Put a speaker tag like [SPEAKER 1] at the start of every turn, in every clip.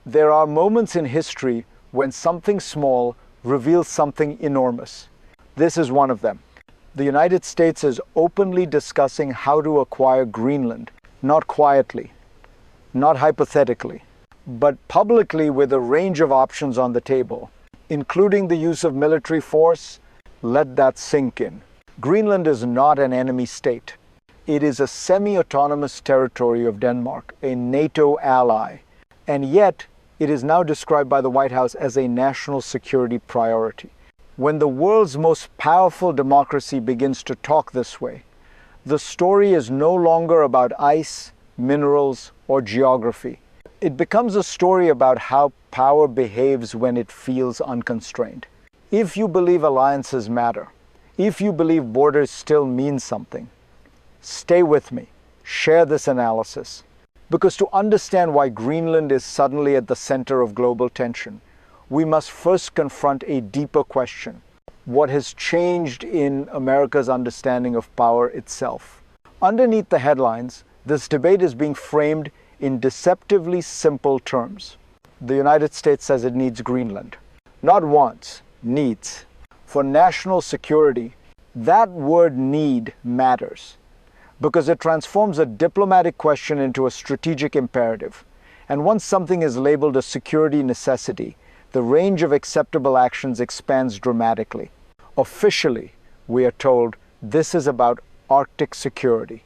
[SPEAKER 1] There are moments in history when something small reveals something enormous. This is one of them. The United States is openly discussing how to acquire Greenland, not quietly, not hypothetically, but publicly with a range of options on the table, including the use of military force. Let that sink in. Greenland is not an enemy state. It is a semi-autonomous territory of Denmark, a NATO ally, and yet it is now described by the White House as a national security priority. When the world's most powerful democracy begins to talk this way, the story is no longer about ice, minerals, or geography. It becomes a story about how power behaves when it feels unconstrained. If you believe alliances matter, if you believe borders still mean something, stay with me, share this analysis. Because to understand why Greenland is suddenly at the center of global tension, we must first confront a deeper question: what has changed in America's understanding of power itself? Underneath the headlines, this debate is being framed in deceptively simple terms. The United States says it needs Greenland. Not wants, needs. For national security, that word need matters, because it transforms a diplomatic question into a strategic imperative. And once something is labeled a security necessity, the range of acceptable actions expands dramatically. Officially, we are told this is about Arctic security,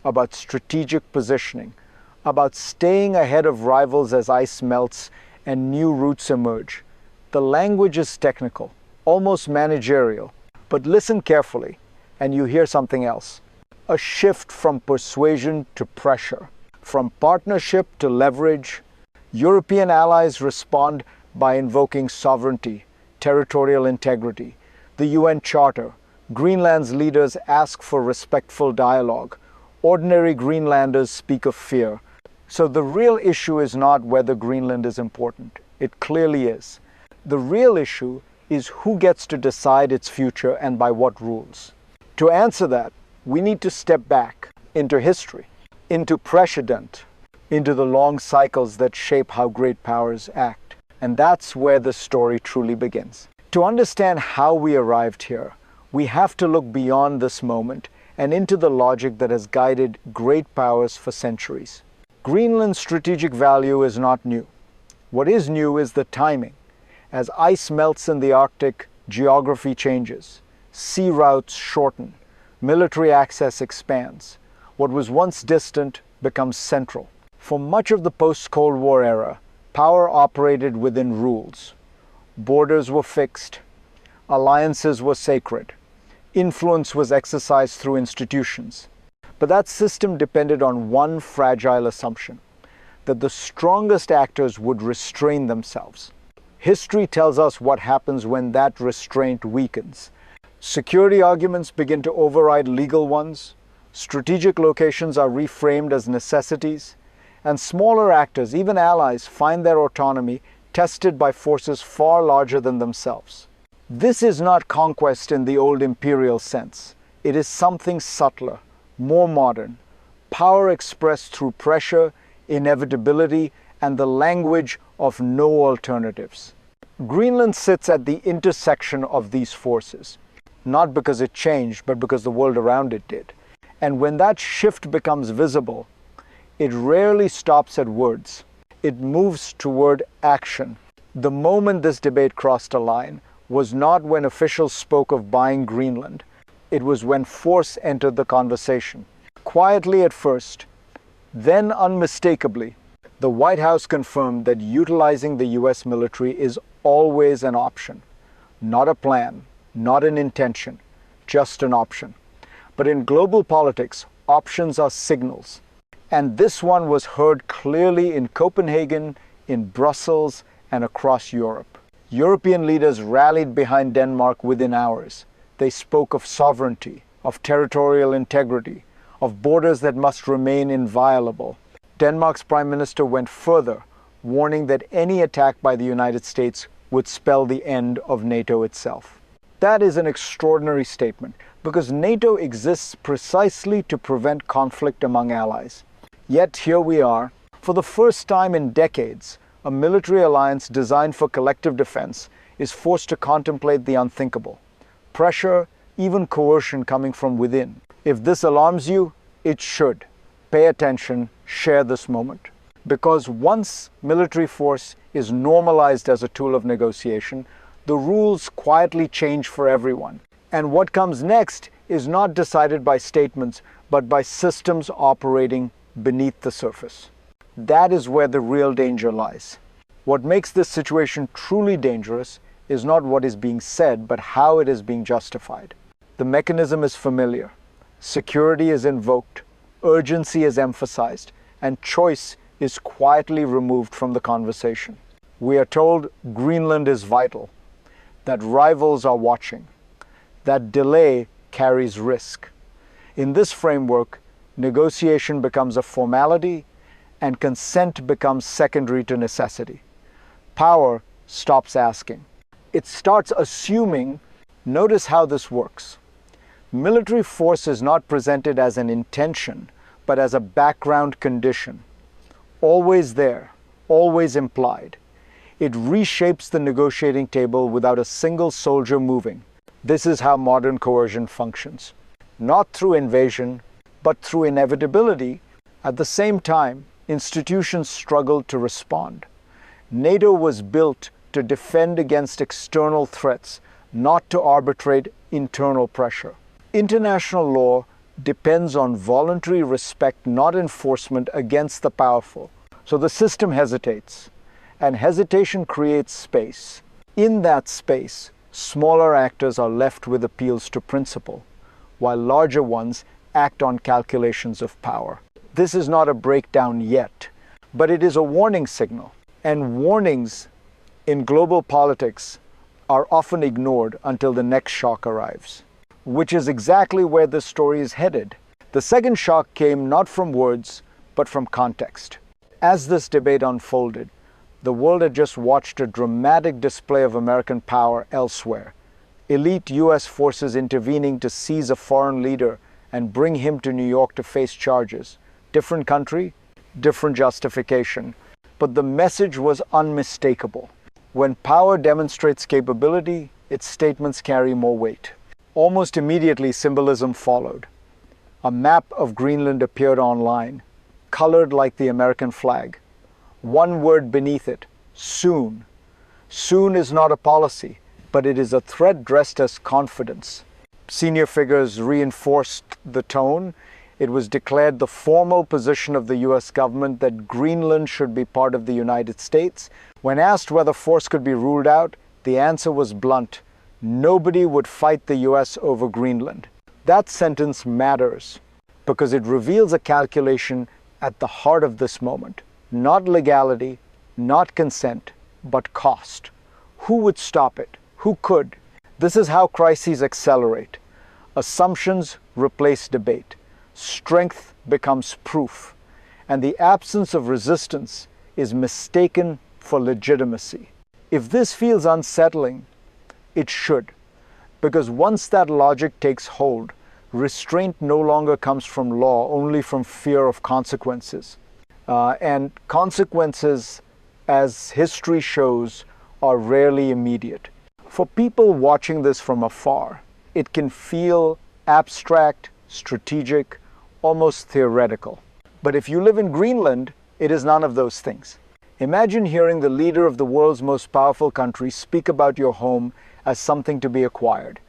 [SPEAKER 1] about strategic positioning, about staying ahead of rivals as ice melts and new routes emerge. The language is technical, almost managerial, but listen carefully and you hear something else. A shift from persuasion to pressure, from partnership to leverage. European allies respond by invoking sovereignty, territorial integrity, the UN Charter. Greenland's leaders ask for respectful dialogue. Ordinary Greenlanders speak of fear. So the real issue is not whether Greenland is important. It clearly is. The real issue is who gets to decide its future and by what rules. To answer that, we need to step back into history, into precedent, into the long cycles that shape how great powers act. And that's where the story truly begins. To understand how we arrived here, we have to look beyond this moment and into the logic that has guided great powers for centuries. Greenland's strategic value is not new. What is new is the timing. As ice melts in the Arctic, geography changes, sea routes shorten, military access expands. What was once distant becomes central. For much of the post-Cold War era, power operated within rules. Borders were fixed. Alliances were sacred. Influence was exercised through institutions. But that system depended on one fragile assumption: that the strongest actors would restrain themselves. History tells us what happens when that restraint weakens. Security arguments begin to override legal ones, strategic locations are reframed as necessities, and smaller actors, even allies, find their autonomy tested by forces far larger than themselves. This is not conquest in the old imperial sense. It is something subtler, more modern, power expressed through pressure, inevitability, and the language of no alternatives. Greenland sits at the intersection of these forces, not because it changed, but because the world around it did. And when that shift becomes visible, it rarely stops at words. It moves toward action. The moment this debate crossed a line was not when officials spoke of buying Greenland. It was when force entered the conversation. Quietly at first, then unmistakably, the White House confirmed that utilizing the US military is always an option, not a plan, not an intention, just an option. But in global politics, options are signals. And this one was heard clearly in Copenhagen, in Brussels, and across Europe. European leaders rallied behind Denmark within hours. They spoke of sovereignty, of territorial integrity, of borders that must remain inviolable. Denmark's Prime Minister went further, warning that any attack by the United States would spell the end of NATO itself. That is an extraordinary statement, because NATO exists precisely to prevent conflict among allies. Yet here we are, for the first time in decades, a military alliance designed for collective defense is forced to contemplate the unthinkable. Pressure, even coercion coming from within. If this alarms you, it should. Pay attention, share this moment. Because once military force is normalized as a tool of negotiation, the rules quietly change for everyone. And what comes next is not decided by statements, but by systems operating beneath the surface. That is where the real danger lies. What makes this situation truly dangerous is not what is being said, but how it is being justified. The mechanism is familiar. Security is invoked, urgency is emphasized, and choice is quietly removed from the conversation. We are told Greenland is vital, that rivals are watching, that delay carries risk. In this framework, negotiation becomes a formality and consent becomes secondary to necessity. Power stops asking. It starts assuming. Notice how this works. Military force is not presented as an intention, but as a background condition. Always there, always implied. It reshapes the negotiating table without a single soldier moving. This is how modern coercion functions. Not through invasion, but through inevitability. At the same time, institutions struggled to respond. NATO was built to defend against external threats, not to arbitrate internal pressure. International law depends on voluntary respect, not enforcement against the powerful. So the system hesitates, and hesitation creates space. In that space, smaller actors are left with appeals to principle, while larger ones act on calculations of power. This is not a breakdown yet, but it is a warning signal. And warnings in global politics are often ignored until the next shock arrives, which is exactly where this story is headed. The second shock came not from words, but from context. As this debate unfolded, the world had just watched a dramatic display of American power elsewhere. Elite US forces intervening to seize a foreign leader and bring him to New York to face charges. Different country, different justification. But the message was unmistakable. When power demonstrates capability, its statements carry more weight. Almost immediately, symbolism followed. A map of Greenland appeared online, colored like the American flag. One word beneath it, soon. Soon is not a policy, but it is a threat dressed as confidence. Senior figures reinforced the tone. It was declared the formal position of the US government that Greenland should be part of the United States. When asked whether force could be ruled out, the answer was blunt. Nobody would fight the US over Greenland. That sentence matters because it reveals a calculation at the heart of this moment. Not legality, not consent, but cost. Who would stop it? Who could? This is how crises accelerate. Assumptions replace debate. Strength becomes proof, and the absence of resistance is mistaken for legitimacy. If this feels unsettling, it should, because once that logic takes hold, restraint no longer comes from law, only from fear of consequences. And consequences, as history shows, are rarely immediate. For people watching this from afar, it can feel abstract, strategic, almost theoretical. But if you live in Greenland, it is none of those things. Imagine hearing the leader of the world's most powerful country speak about your home as something to be acquired.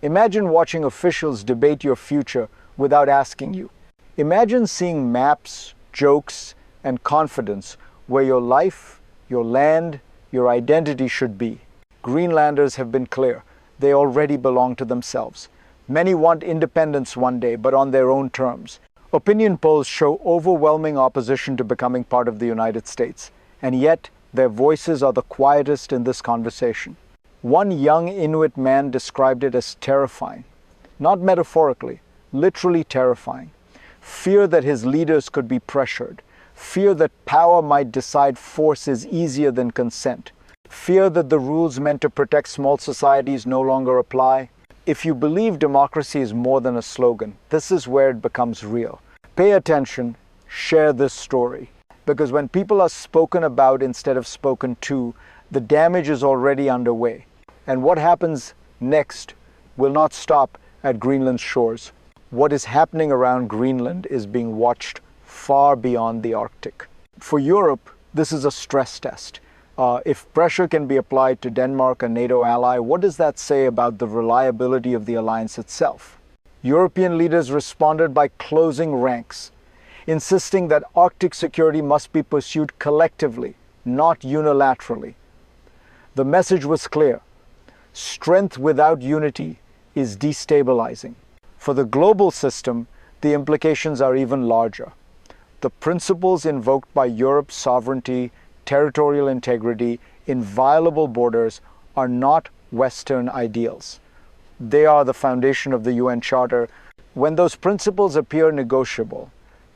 [SPEAKER 1] Imagine watching officials debate your future without asking you. Imagine seeing maps, jokes, and confidence where your life, your land, your identity should be. Greenlanders have been clear. They already belong to themselves. Many want independence one day, but on their own terms. Opinion polls show overwhelming opposition to becoming part of the United States, and yet their voices are the quietest in this conversation. One young Inuit man described it as terrifying. Not metaphorically, literally terrifying. Fear that his leaders could be pressured. Fear that power might decide force is easier than consent. Fear that the rules meant to protect small societies no longer apply. If you believe democracy is more than a slogan, this is where it becomes real. Pay attention, share this story. Because when people are spoken about instead of spoken to, the damage is already underway. And what happens next will not stop at Greenland's shores. What is happening around Greenland is being watched far beyond the Arctic. For Europe, this is a stress test. If pressure can be applied to Denmark, a NATO ally, what does that say about the reliability of the alliance itself? European leaders responded by closing ranks, insisting that Arctic security must be pursued collectively, not unilaterally. The message was clear. Strength without unity is destabilizing. For the global system, the implications are even larger. The principles invoked by Europe's sovereignty, territorial integrity, inviolable borders are not Western ideals. They are the foundation of the UN Charter. When those principles appear negotiable,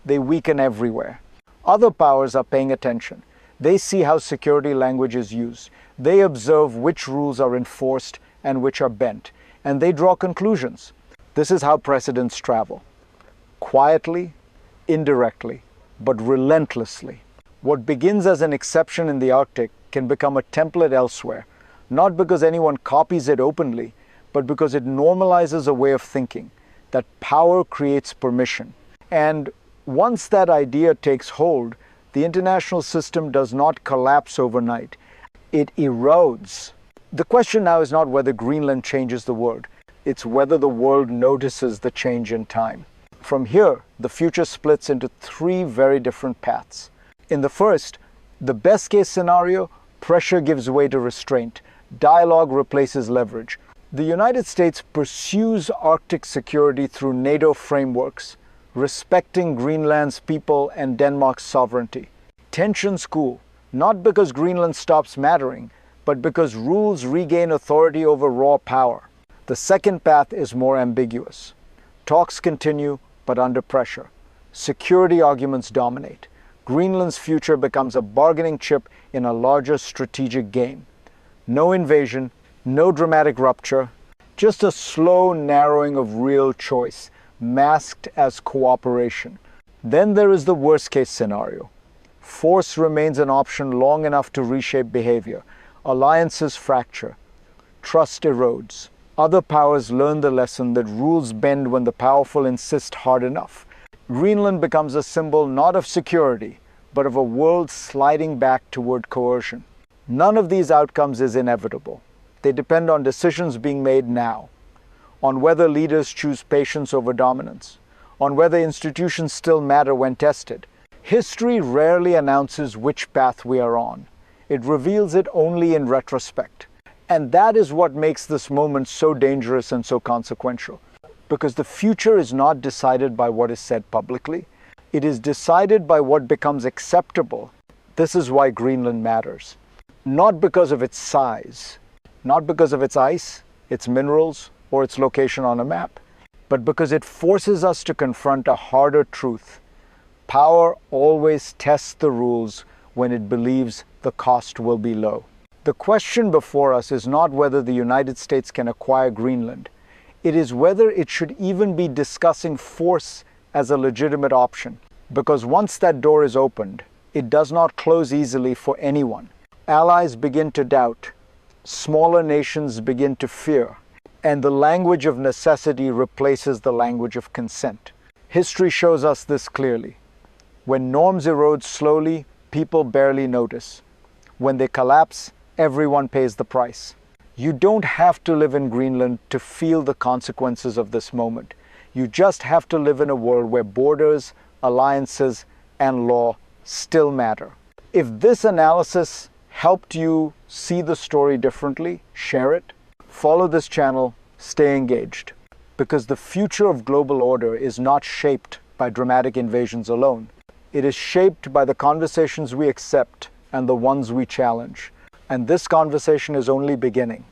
[SPEAKER 1] they weaken everywhere. Other powers are paying attention. They see how security language is used. They observe which rules are enforced and which are bent, and they draw conclusions. This is how precedents travel. Quietly, indirectly, but relentlessly. What begins as an exception in the Arctic can become a template elsewhere, not because anyone copies it openly, but because it normalizes a way of thinking, that power creates permission. And once that idea takes hold, the international system does not collapse overnight. It erodes. The question now is not whether Greenland changes the world. It's whether the world notices the change in time. From here, the future splits into three very different paths. In the first, the best-case scenario, pressure gives way to restraint. Dialogue replaces leverage. The United States pursues Arctic security through NATO frameworks, respecting Greenland's people and Denmark's sovereignty. Tensions cool, not because Greenland stops mattering, but because rules regain authority over raw power. The second path is more ambiguous. Talks continue, but under pressure. Security arguments dominate. Greenland's future becomes a bargaining chip in a larger strategic game. No invasion, no dramatic rupture, just a slow narrowing of real choice, masked as cooperation. Then there is the worst-case scenario. Force remains an option long enough to reshape behavior. Alliances fracture. Trust erodes. Other powers learn the lesson that rules bend when the powerful insist hard enough. Greenland becomes a symbol not of security, but of a world sliding back toward coercion. None of these outcomes is inevitable. They depend on decisions being made now, on whether leaders choose patience over dominance, on whether institutions still matter when tested. History rarely announces which path we are on. It reveals it only in retrospect. And that is what makes this moment so dangerous and so consequential. Because the future is not decided by what is said publicly. It is decided by what becomes acceptable. This is why Greenland matters. Not because of its size, not because of its ice, its minerals, or its location on a map, but because it forces us to confront a harder truth. Power always tests the rules when it believes the cost will be low. The question before us is not whether the United States can acquire Greenland. It is whether it should even be discussing force as a legitimate option. Because once that door is opened, it does not close easily for anyone. Allies begin to doubt. Smaller nations begin to fear. And the language of necessity replaces the language of consent. History shows us this clearly. When norms erode slowly, people barely notice. When they collapse, everyone pays the price. You don't have to live in Greenland to feel the consequences of this moment. You just have to live in a world where borders, alliances, and law still matter. If this analysis helped you see the story differently, share it. Follow this channel, stay engaged. Because the future of global order is not shaped by dramatic invasions alone. It is shaped by the conversations we accept and the ones we challenge. And this conversation is only beginning.